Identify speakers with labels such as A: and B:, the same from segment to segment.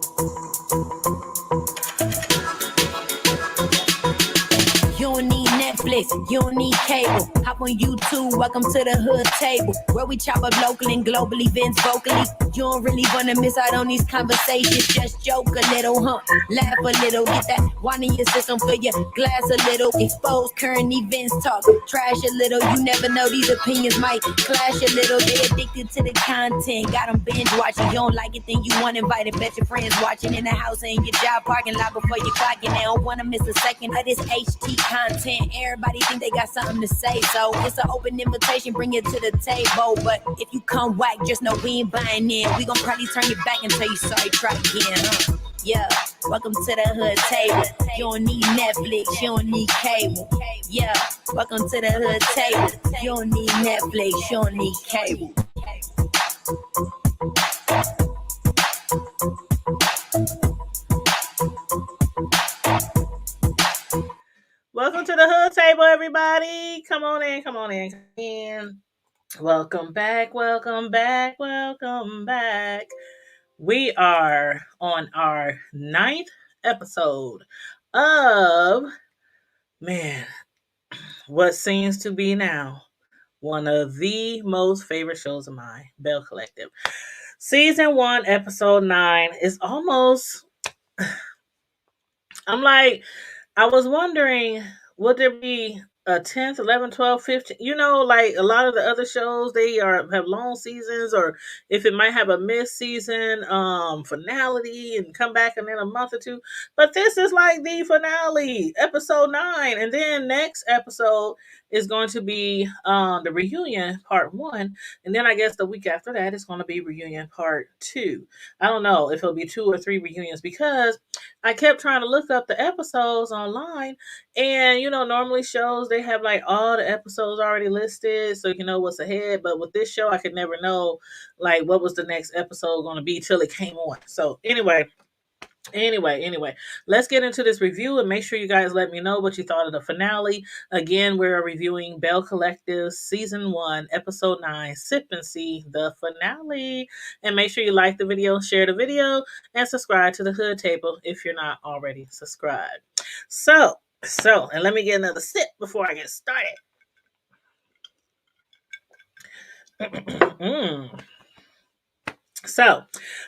A: You don't need Netflix, you don't need cable. Hop on YouTube, welcome to the hood table, where we chop up local and global events vocally. You don't really wanna miss out on these conversations. Just joke a little, laugh a little, get that wine in your system, fill your glass a little, expose current events, talk trash a little. You never know, these opinions might clash a little. They addicted to the content, got them binge watching. You don't like it, then you want invited. Bet your friends watching in the house and in your job parking lot before you clock it. They don't wanna miss a second of this HT content. Everybody think they got something to say, so it's an open invitation, bring it to the table. But if you come whack, just know we ain't buying in. We gon' probably turn you back and tell you sorry, try again. Yeah, welcome to the hood table. You don't need Netflix, you don't need cable. Yeah, welcome to the hood table. You don't need Netflix, you don't need cable.
B: Welcome to the hood table, everybody. Come on in, come on in, come in. Welcome back, welcome back, welcome back. We are on our 9th episode of, what seems to be now one of the most favorite shows of mine, Belle Collective. Season 1, episode 9 is almost, I was wondering, would there be a 10th, 11th, 12th, 15th? You know, like a lot of the other shows, they have long seasons, or if it might have a mid-season finale and come back in a month or two. But this is like the finale, episode 9. And then next episode is going to be the reunion part 1. And then I guess the week after that is going to be reunion part 2. I don't know if it'll be 2 or 3 reunions, because I kept trying to look up the episodes online, and normally shows, they have like all the episodes already listed, so you know what's ahead. But with this show, I could never know like what was the next episode going to be till it came on. So anyway, let's get into this review, and make sure you guys let me know what you thought of the finale. Again, we're reviewing Belle Collective Season 1, Episode 9, Sip and See, the finale. And make sure you like the video, share the video, and subscribe to the Hood Table if you're not already subscribed. So, and let me get another sip before I get started. So,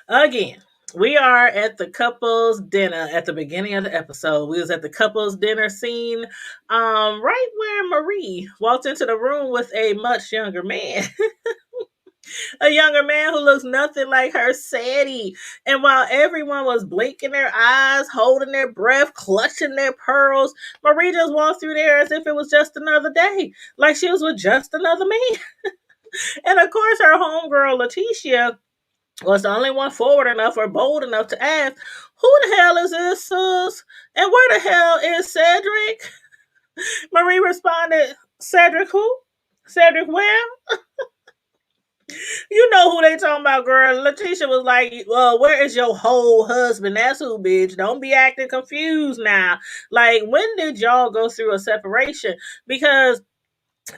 B: again, we are at the couple's dinner at the beginning of the episode. We was at the couple's dinner scene, right where Marie walked into the room with a much younger man. A younger man who looks nothing like her, Sadie. And while everyone was blinking their eyes, holding their breath, clutching their pearls, Marie just walked through there as if it was just another day, like she was with just another man. And of course, her homegirl, Letitia, was the only one forward enough or bold enough to ask, "Who the hell is this, sis? And where the hell is Cedric?" Marie responded, "Cedric who? Cedric where?" You know who they talking about, girl. Letitia was like, "Well, where is your whole husband? That's who, bitch. Don't be acting confused now. Like, when did y'all go through a separation? Because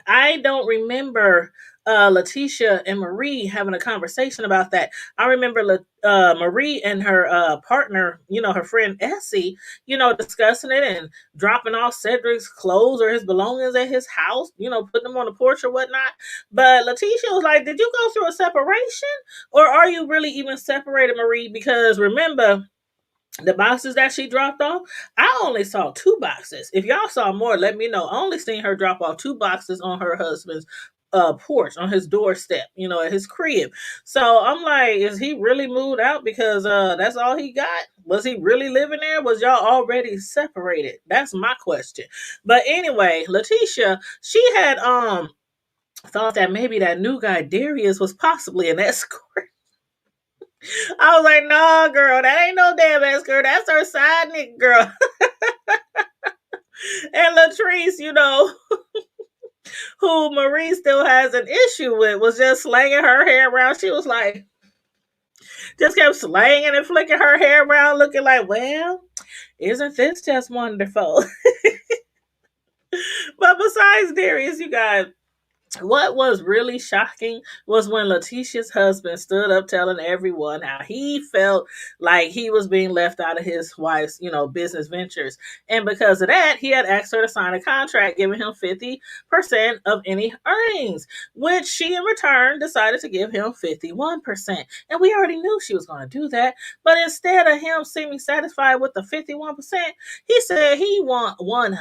B: I don't remember Letitia and Marie having a conversation about that. I remember Marie and her partner, her friend Essie, discussing it and dropping off Cedric's clothes or his belongings at his house, putting them on the porch or whatnot. But Letitia was like, "Did you go through a separation? Or are you really even separated, Marie? Because remember, the boxes that she dropped off, I only saw 2 boxes. If y'all saw more, let me know. I only seen her drop off 2 boxes on her husband's porch, on his doorstep, at his crib." So I'm like, is he really moved out because that's all he got? Was he really living there? Was y'all already separated? That's my question. But anyway, Letitia, she had thought that maybe that new guy Darius was possibly an escort. I was like, "No, girl, that ain't no damn escort. That's her side nigga, girl." And Latrice, who Marie still has an issue with, was just slanging her hair around. She was like, just kept slanging and flicking her hair around, looking like, "Well, isn't this just wonderful?" But besides Darius, you guys, What was really shocking was when Letitia's husband stood up telling everyone how he felt like he was being left out of his wife's, business ventures. And because of that, he had asked her to sign a contract giving him 50% of any earnings, which she in return decided to give him 51%. And we already knew she was going to do that. But instead of him seeming satisfied with the 51%, he said he want 100%,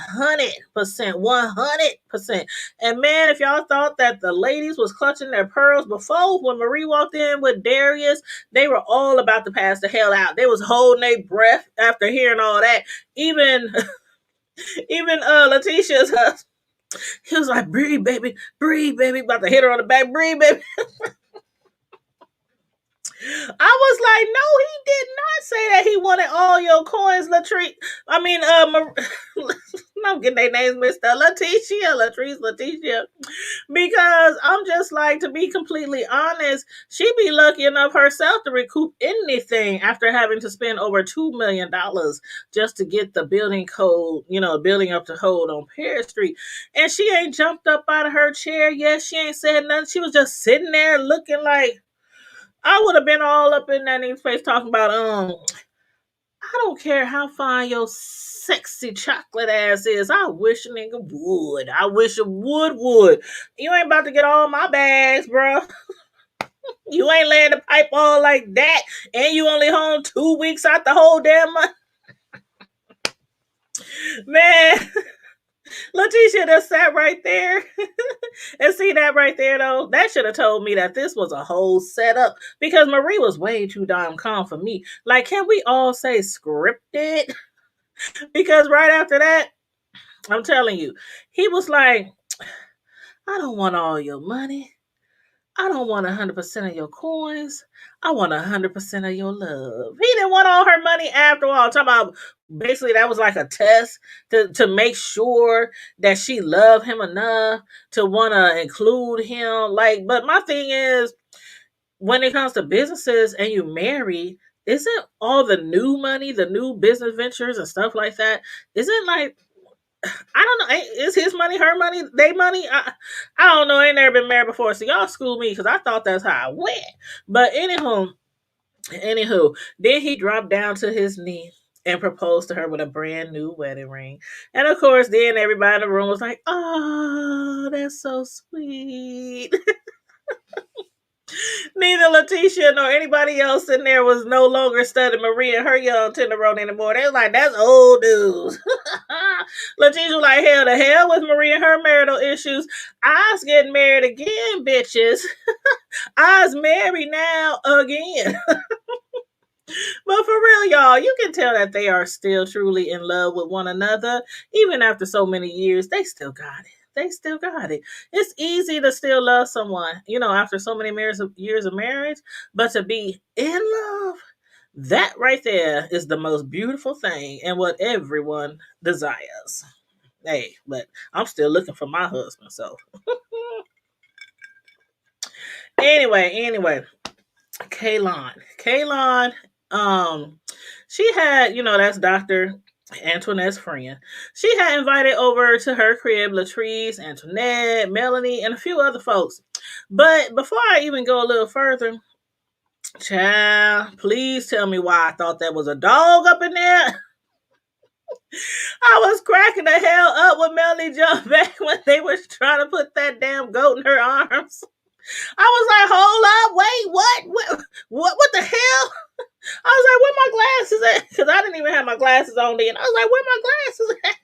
B: 100%. And man, if y'all thought that the ladies was clutching their pearls before, when Marie walked in with Darius, they were all about to pass the hell out. They was holding their breath after hearing all that. Even even Letitia's husband, he was like, breathe, baby, about to hit her on the back, breathe, baby. I was like, no, he did not say that he wanted all your coins, Latrice. I mean, I'm getting their names mixed up. Latrice, Letitia. Because I'm just like, to be completely honest, she'd be lucky enough herself to recoup anything after having to spend over $2 million just to get the building code, building up to hold on Paris Street. And she ain't jumped up out of her chair yet. She ain't said nothing. She was just sitting there looking like, I would have been all up in that nigga's face talking about, I don't care how fine your sexy chocolate ass is. I wish a nigga would. I wish a would. You ain't about to get all my bags, bro. You ain't laying the pipe all like that. And you only home 2 weeks out the whole damn month. Man, Letitia just sat right there. And see that right there, though? That should have told me that this was a whole setup. Because Marie was way too damn calm for me. Like, can we all say scripted? Because right after that, I'm telling you, he was like, I don't want all your money. I don't want 100% of your coins. I want 100% of your love. He didn't want all her money after all. I'm talking about basically that was like a test to make sure that she loved him enough to want to include him. Like, but my thing is, when it comes to businesses and you marry, isn't all the new money, the new business ventures and stuff like that, isn't like, I don't know. Is his money, her money, they money? I don't know. I ain't never been married before, so y'all school me because I thought that's how I went. But anywho, then he dropped down to his knee and proposed to her with a brand new wedding ring. And of course, then everybody in the room was like, "Oh, that's so sweet." Neither Letitia nor anybody else in there was no longer studying Maria and her young tenderoni anymore. They was like, that's old news. Letitia was like, hell to hell with Maria and her marital issues. I was getting married again, bitches. I was married now again. But for real, y'all, you can tell that they are still truly in love with one another. Even after so many years, they still got it. They still got it. It's easy to still love someone, after so many years of marriage, but to be in love, that right there is the most beautiful thing and what everyone desires. Hey, but I'm still looking for my husband, so anyway, Kaylon, she had, that's Dr. Antoinette's friend. She had invited over to her crib Latrice, Antoinette, Melanie, and a few other folks. But before I even go a little further, child, please tell me why I thought that was a dog up in there. I was cracking the hell up when Melanie jumped back when they were trying to put that damn goat in her arms. I was like, hold up, wait, what the hell? I was like, where my glasses at? Because I didn't even have my glasses on then. I was like, where my glasses at?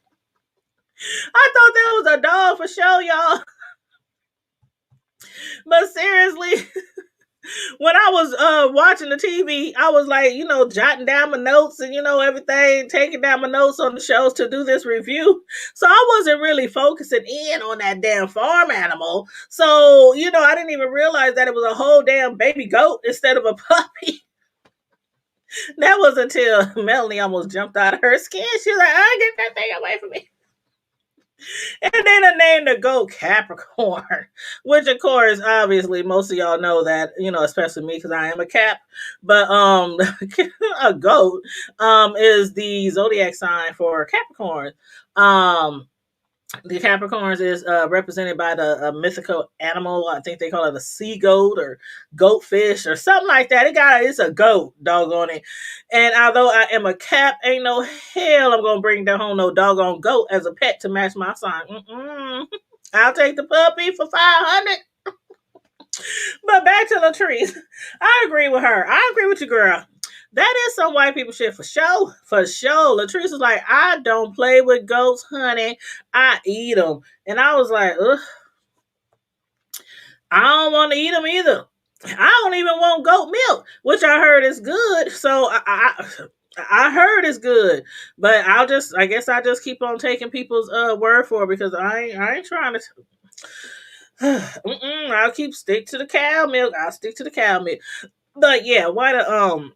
B: I thought that was a dog for sure, y'all. But seriously, when I was watching the TV, I was like, jotting down my notes and everything, taking down my notes on the shows to do this review. So I wasn't really focusing in on that damn farm animal. So, I didn't even realize that it was a whole damn baby goat instead of a puppy. That was until Melanie almost jumped out of her skin. She was like, I get that thing away from me. And then I named the goat Capricorn, which of course, obviously, most of y'all know that, especially me because I am a Cap. But a goat is the zodiac sign for Capricorn. The Capricorns is represented by the mythical animal. I think they call it a sea goat or goatfish or something like that. It's a goat, doggone it. And although I am a Cap, ain't no hell I'm gonna bring down home no doggone goat as a pet to match my sign. Mm-mm. I'll take the puppy for 500. But back to Latrice. I agree with her. I agree with you, girl. That is some white people shit for sure. For sure. Latrice was like, I don't play with goats, honey. I eat them. And I was like, ugh, I don't want to eat them either. I don't even want goat milk, which I heard is good. So I heard it's good, but I guess I just keep on taking people's word for it because I ain't trying to. I'll stick to the cow milk. I'll stick to the cow milk. But yeah, why the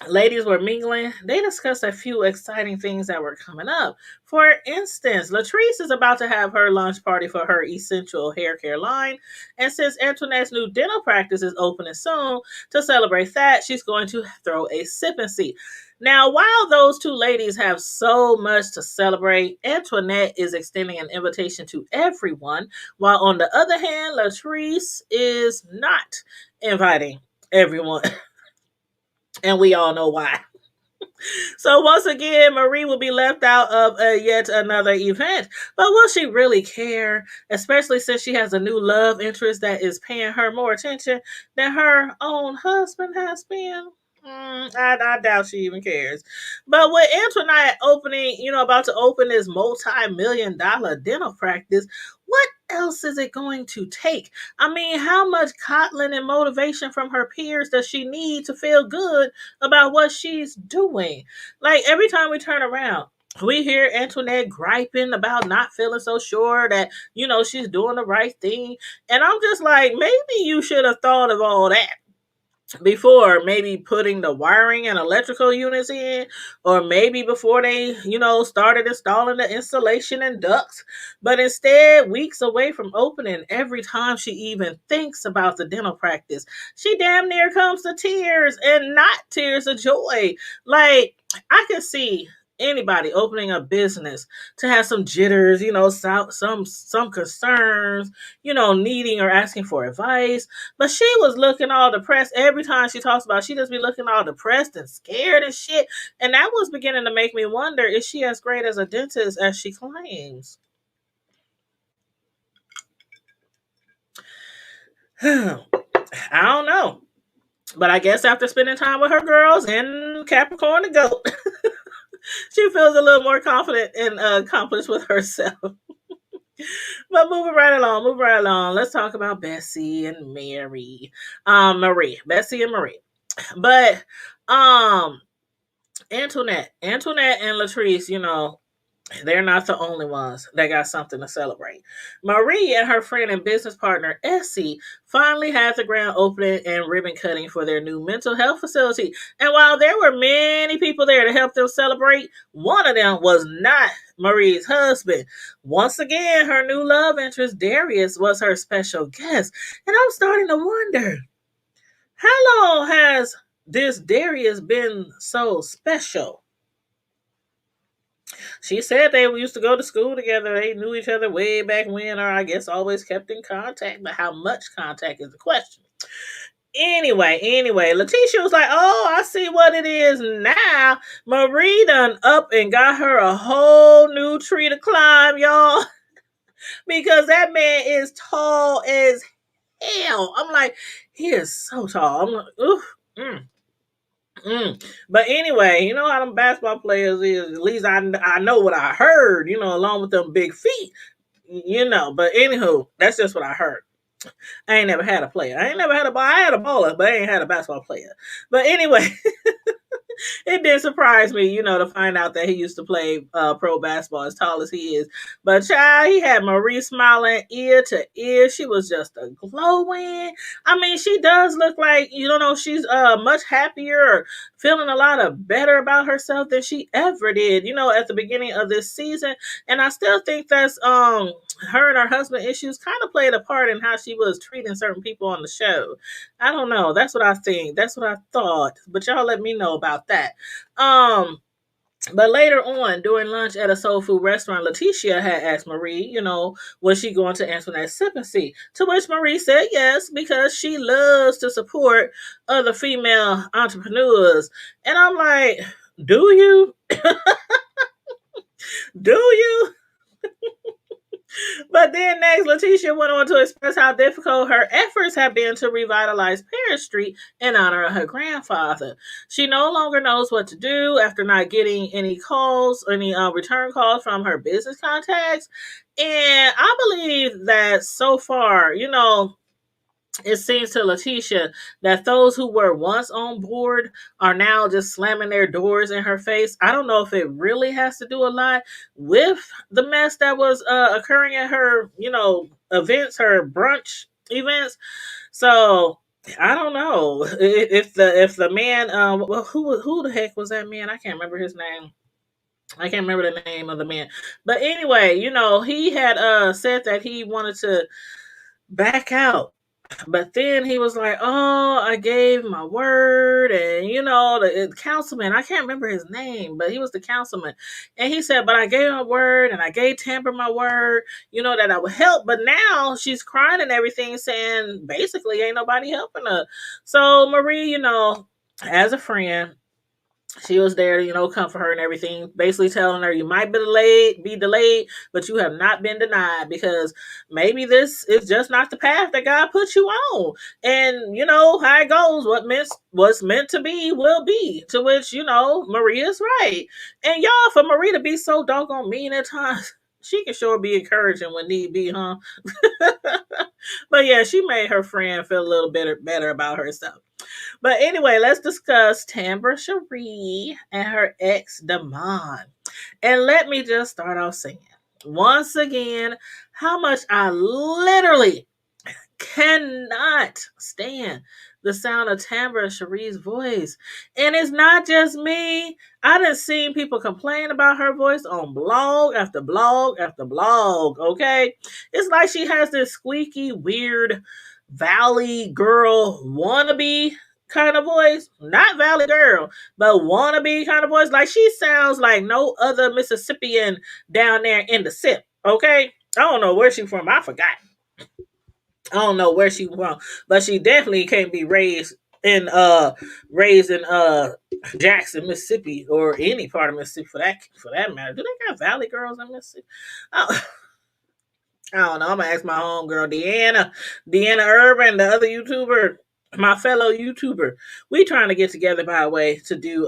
B: ladies were mingling, they discussed a few exciting things that were coming up. For instance, Latrice is about to have her launch party for her essential hair care line, and since Antoinette's new dental practice is opening soon, to celebrate that, she's going to throw a sip and see. Now, while those two ladies have so much to celebrate, Antoinette is extending an invitation to everyone, while on the other hand, Latrice is not inviting everyone. And we all know why. So once again, Marie will be left out of yet another event. But will she really care? Especially since she has a new love interest that is paying her more attention than her own husband has been. I doubt she even cares. But with Antoinette opening, about to open this multi-million-dollar dental practice, what else is it going to take? I mean, how much coddling and motivation from her peers does she need to feel good about what she's doing? Like every time we turn around, we hear Antoinette griping about not feeling so sure that, she's doing the right thing. And I'm just like, maybe you should have thought of all that before maybe putting the wiring and electrical units in, or maybe before they started installing the insulation and ducts. But instead, weeks away from opening, every time she even thinks about the dental practice, she damn near comes to tears, and not tears of joy. Like, I can see anybody opening a business to have some jitters, some concerns, needing or asking for advice. But she was looking all depressed every time she talks about it. She just be looking all depressed and scared and shit. And that was beginning to make me wonder, is she as great as a dentist as she claims? I don't know. But I guess after spending time with her girls and Capricorn the goat, she feels a little more confident and accomplished with herself. But moving right along. Let's talk about Bessie and Mary. Bessie and Marie. But um Antoinette and Latrice, they're not the only ones that got something to celebrate. Marie and her friend and business partner Essie finally had the grand opening and ribbon cutting for their new mental health facility. And while there were many people there to help them celebrate, one of them was not Marie's husband. Once again, her new love interest Darius was her special guest. And I'm starting to wonder, how long has this Darius been so special? She said they used to go to school together. They knew each other way back when, or I guess always kept in contact. But how much contact is the question. Anyway, Letitia was like, oh, I see what it is now. Marie done up and got her a whole new tree to climb, y'all. Because that man is tall as hell. I'm like, he is so tall. I'm like, oof. But anyway, you know how them basketball players is. At least I know what I heard. Along with them big feet. But anywho, that's just what I heard. I ain't never had a player. I ain't never had a ball. I had a baller, but I ain't had a basketball player. But anyway, it did surprise me, to find out that he used to play pro basketball as tall as he is. But child, he had Marie smiling ear to ear. She was just a glowing. I mean, she does look like, she's much happier, feeling a lot of better about herself than she ever did, at the beginning of this season. And I still think that's her and her husband issues kind of played a part in how she was treating certain people on the show. I don't know. That's what I think. That's what I thought. But y'all let me know about that. Um, But later on, during lunch at a soul food restaurant, Letitia had asked Marie, was she going to Antoinette's sipping seat? To which Marie said yes, because she loves to support other female entrepreneurs. And I'm like, do you? Do you? But then next, Letitia went on to express how difficult her efforts have been to revitalize Paris Street in honor of her grandfather. She no longer knows what to do after not getting any calls, any return calls from her business contacts. And I believe that so far, it seems to Letitia that those who were once on board are now just slamming their doors in her face. I don't know if it really has to do a lot with the mess that was occurring at her, events, her brunch events. So I don't know if the man, well, who the heck was that man? I can't remember his name. I can't remember the name of the man. But anyway, he had said that he wanted to back out, but then he was like, "Oh, I gave my word," and the councilman. I can't remember his name, but he was the councilman, and he said, "But I gave my word, and I gave Tamper my word, that I would help." But now she's crying and everything, saying basically ain't nobody helping her. So Marie, as a friend, she was there to, comfort her and everything, basically telling her you might be delayed, but you have not been denied, because maybe this is just not the path that God put you on. And you know how it goes, what's meant to be will be. To which, Maria's right. And y'all, for Maria to be so doggone mean at times, she can sure be encouraging when need be, huh? But yeah, she made her friend feel a little better about herself. But anyway, let's discuss Tambra Cherie and her ex Damon. And let me just start off saying, once again, how much I literally cannot stand the sound of Tambra Cherie's voice. And it's not just me. I done seen people complain about her voice on blog after blog after blog, okay? It's like she has this squeaky, weird Valley girl wannabe kind of voice. Not Valley girl, but wannabe kind of voice. Like she sounds like no other Mississippian down there in the SIP, okay? I don't know where she from. I forgot. I don't know where she from, but she definitely can't be raised in Jackson, Mississippi, or any part of Mississippi for that matter. Do they got Valley girls in Mississippi? I, I don't know. I'm gonna ask my homegirl Deanna Urban, the other YouTuber, my fellow YouTuber. We trying to get together, by the way, to do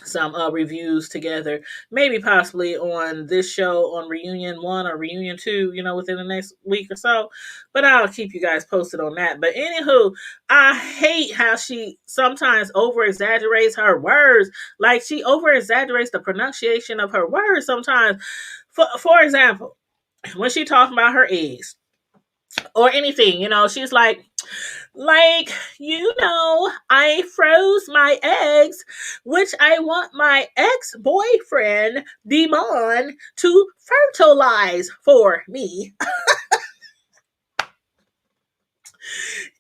B: some reviews together, maybe possibly on this show on Reunion 1 or Reunion 2, within the next week or so. But I'll keep you guys posted on that. But anywho, I hate how she sometimes over exaggerates her words. Like she over exaggerates the pronunciation of her words sometimes. For example, when she talks about her eggs or anything, she's like, I froze my eggs, which I want my ex-boyfriend, Demon, to fertilize for me.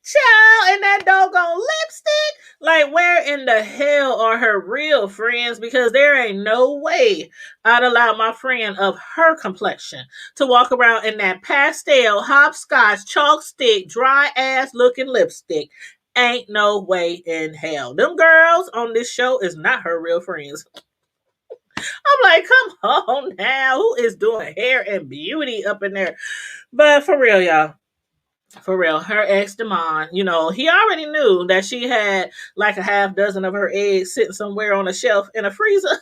B: Child, and that doggone lipstick. Like, where in the hell are her real friends? Because there ain't no way I'd allow my friend of her complexion to walk around in that pastel, hopscotch, chalk stick, dry ass looking lipstick. Ain't no way in hell. Them girls on this show is not her real friends. I'm like, come on now. Who is doing hair and beauty up in there? But for real, y'all. For real, her ex Demond, he already knew that she had like a half dozen of her eggs sitting somewhere on a shelf in a freezer.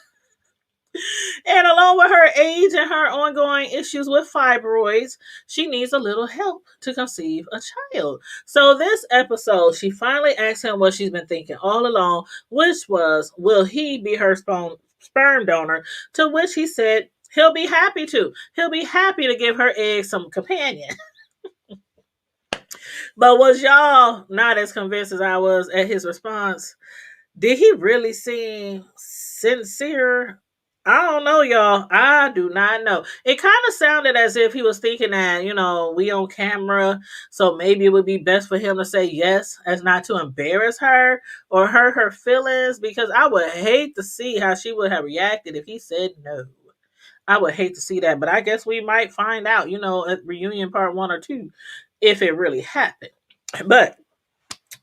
B: And along with her age and her ongoing issues with fibroids, she needs a little help to conceive a child. So this episode, she finally asked him what she's been thinking all along, which was, will he be her sperm donor? To which he said he'll be happy to. He'll be happy to give her eggs some companion. But was y'all not as convinced as I was at his response? Did he really seem sincere I don't know, y'all. I do not know. It kind of sounded as if he was thinking that, we on camera, so maybe it would be best for him to say yes as not to embarrass her or hurt her feelings, because I would hate to see how she would have reacted if he said no. I would hate to see that, but I guess we might find out, at reunion part 1 or 2, if it really happened. But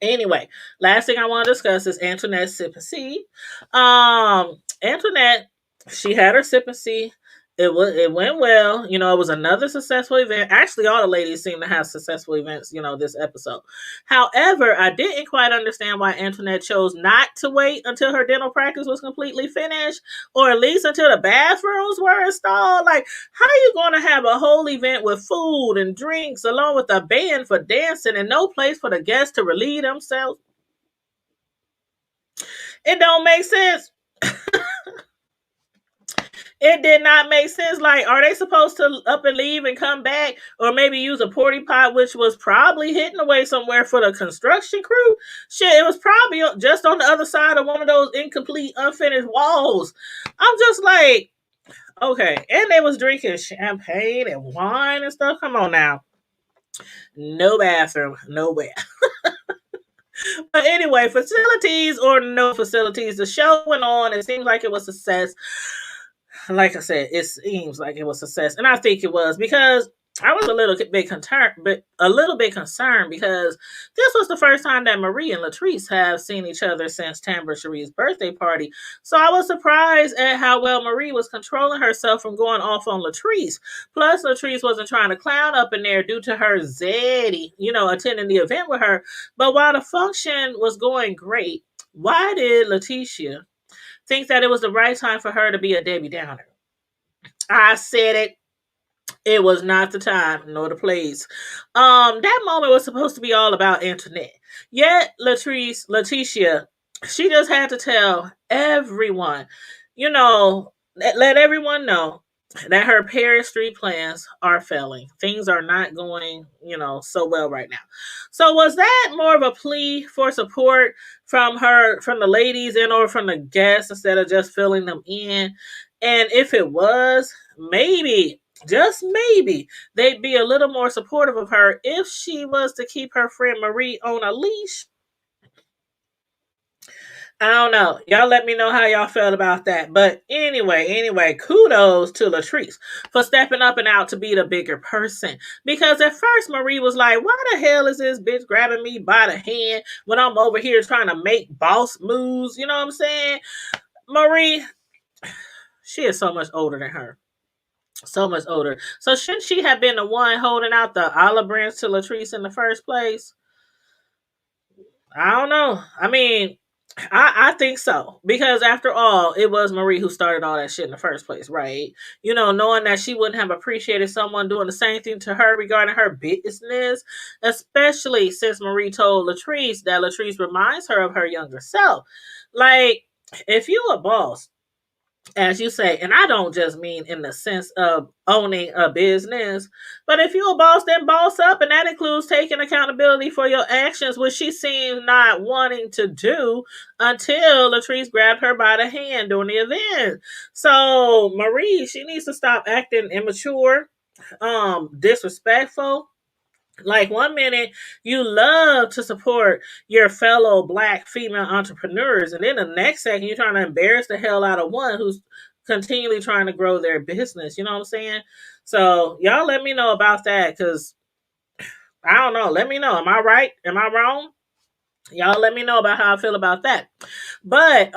B: anyway, last thing I want to discuss is Antoinette's sip and see. Antoinette, she had her sip and see. It went well. It was another successful event. Actually, all the ladies seem to have successful events. This episode. However, I didn't quite understand why Antoinette chose not to wait until her dental practice was completely finished, or at least until the bathrooms were installed. Like, how are you going to have a whole event with food and drinks, along with a band for dancing, and no place for the guests to relieve themselves? It don't make sense. It did not make sense. Like, are they supposed to up and leave and come back, or maybe use a porty pot, which was probably hidden away somewhere for the construction crew? Shit, it was probably just on the other side of one of those incomplete, unfinished walls. I'm just like, okay. And they was drinking champagne and wine and stuff. Come on now. No bathroom, nowhere. But anyway, facilities or no facilities, the show went on. It seems like it was a success. Like I said, it seems like it was a success, and I think it was, because I was a little bit concerned, because this was the first time that Marie and Latrice have seen each other since Tambra Cherie's birthday party. So I was surprised at how well Marie was controlling herself from going off on Latrice. Plus, Latrice wasn't trying to clown up in there due to her zaddy, attending the event with her. But while the function was going great, why did Letitia think that it was the right time for her to be a Debbie Downer? I said it. It was not the time nor the place. That moment was supposed to be all about Antoinette. Yet Letitia, she just had to tell everyone, let everyone know that her Paris Street plans are failing. Things are not going, so well right now. So was that more of a plea for support from the ladies, and or from the guests, instead of just filling them in? And if it was, maybe, just maybe, they'd be a little more supportive of her if she was to keep her friend Marie on a leash. I don't know. Y'all let me know how y'all felt about that. But anyway, kudos to Latrice for stepping up and out to be the bigger person. Because at first Marie was like, why the hell is this bitch grabbing me by the hand when I'm over here trying to make boss moves? You know what I'm saying? Marie, she is so much older than her. So much older. So shouldn't she have been the one holding out the olive branch to Latrice in the first place? I don't know. I mean, I think so. Because after all, it was Marie who started all that shit in the first place, right? Knowing that she wouldn't have appreciated someone doing the same thing to her regarding her business, especially since Marie told Latrice that Latrice reminds her of her younger self. Like, if you a boss, as you say, and I don't just mean in the sense of owning a business, but if you're a boss, then boss up, and that includes taking accountability for your actions, which she seems not wanting to do until Latrice grabbed her by the hand during the event. So Marie, she needs to stop acting immature, disrespectful. Like, one minute you love to support your fellow black female entrepreneurs, and then the next second you're trying to embarrass the hell out of one who's continually trying to grow their business. You know what I'm saying? So y'all let me know about that, because I don't know. Let me know. Am I right? Am I wrong? Y'all let me know about how I feel about that. But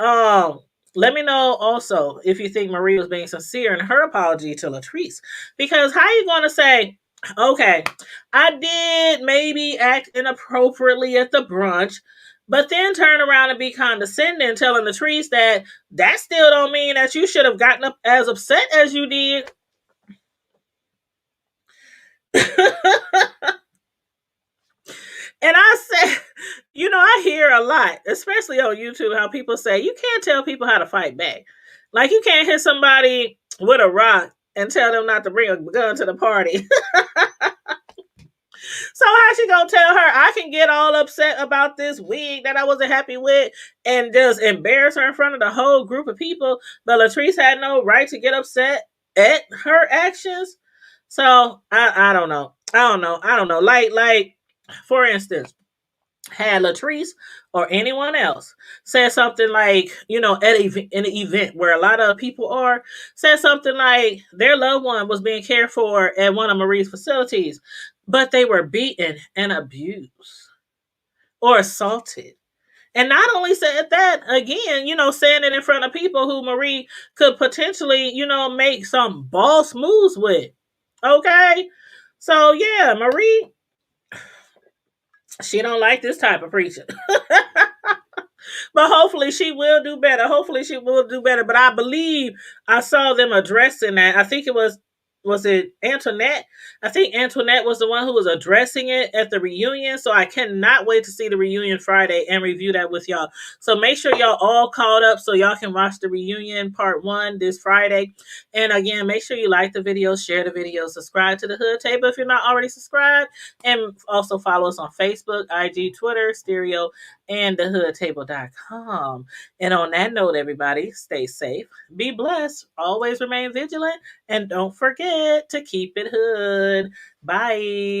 B: let me know also if you think Marie was being sincere in her apology to Latrice. Because how you gonna say, okay, I did maybe act inappropriately at the brunch, but then turn around and be condescending, telling Latrice that still don't mean that you should have gotten up as upset as you did. And I said, I hear a lot, especially on YouTube, how people say you can't tell people how to fight back. Like, you can't hit somebody with a rock and tell them not to bring a gun to the party. So how she gonna tell her I can get all upset about this wig that I wasn't happy with and just embarrass her in front of the whole group of people? But Latrice had no right to get upset at her actions. So I don't know. I don't know. Like for instance, had Latrice or anyone else said something like, at an event where a lot of people are, said something like their loved one was being cared for at one of Marie's facilities, but they were beaten and abused or assaulted. And not only said that, again, saying it in front of people who Marie could potentially, make some boss moves with. Okay? So yeah, Marie, she don't like this type of preaching. But hopefully she will do better. Hopefully she will do better. But I believe I saw them addressing that. I think it was it Antoinette? I think Antoinette was the one who was addressing it at the reunion. So I cannot wait to see the reunion Friday and review that with y'all. So make sure y'all all caught up so y'all can watch the reunion part 1 this Friday. And again, make sure you like the video, share the video, subscribe to the Hood Table if you're not already subscribed, and also follow us on Facebook, IG, Twitter, Stereo, and thehoodtable.com. And on that note, everybody, stay safe, be blessed, always remain vigilant, and don't forget to keep it hood. Bye.